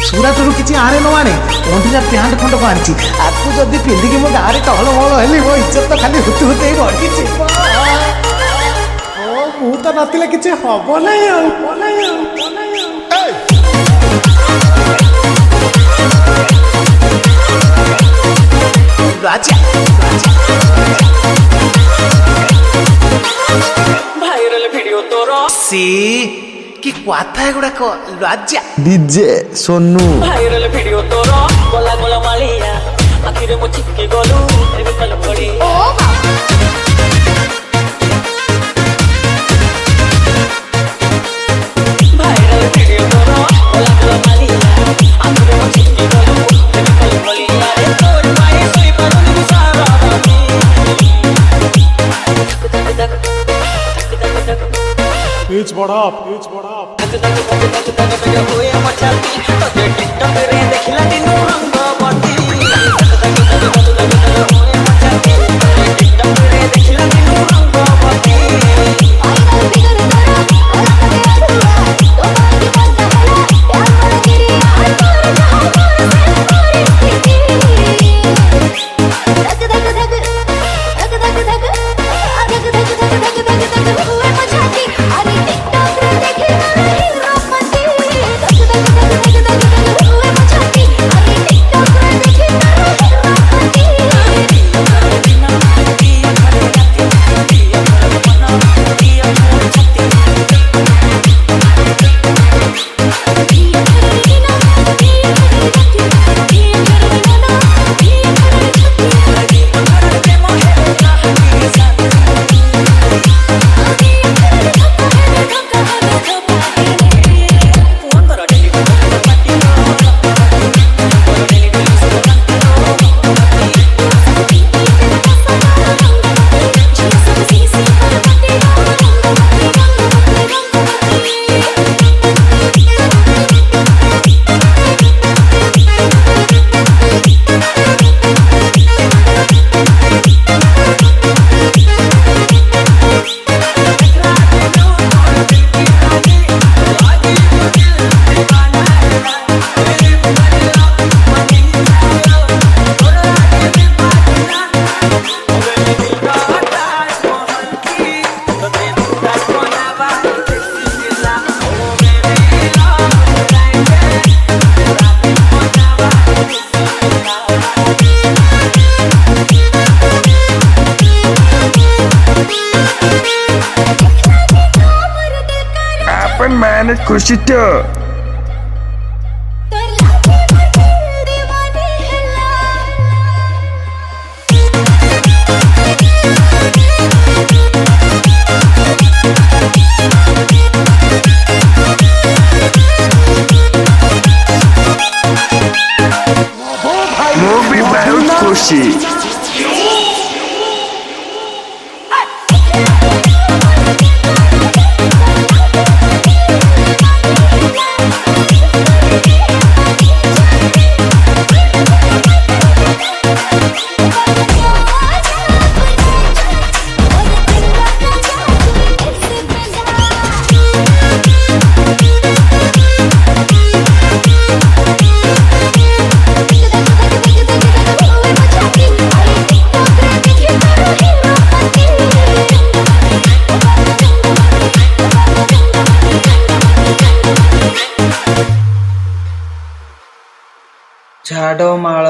ସୁରାଟରୁ କିଛି ଆଣେ ନ ଆଣେ ଅଣ୍ଡିରା ପ୍ୟାଣ୍ଟ ଖଣ୍ଡକ ଆଣିଛି। ଆକୁ ଯଦି ପିନ୍ଧିକି ମୋ ଗାଁରେ ଟହଳମହଳ ହେଲି ମୋ ଇଜ୍ଜତ ତ ଖାଲି ହୁତୁ ହୁତେଇ ବଢ଼ିଛି। ମୁଁ ତ ନଥିଲେ କିଛି ହବ ନାହିଁ ଆଉ। রাজা ভাইরাল ভিডিও তোর সি কি কথা এগুড়াক রাজা ডিজে সোনু ভাইরাল ভিডিও তোর গলা গলা মালিয়া আখিরে মো চিপকে গলু ଏବେ କଲ ପଡି ভাইরাল ভিডিও তোর গলা গলা মালিয়া আখিরে মো চিপকে গলু ଏବେ কল পড়ি আরে তোর মায়ে সই পারুনি সারা বাকি पेज बढ़ा हुए मचाती तो टिकटॉक रे देखला दिनु रंग बंदी हुए मचाती टिकटॉक रे देखला दिनु रंग बंदी आपण मेहनत खुशी तो भी बहुत खुशी ଝାଡ଼ ମାଳ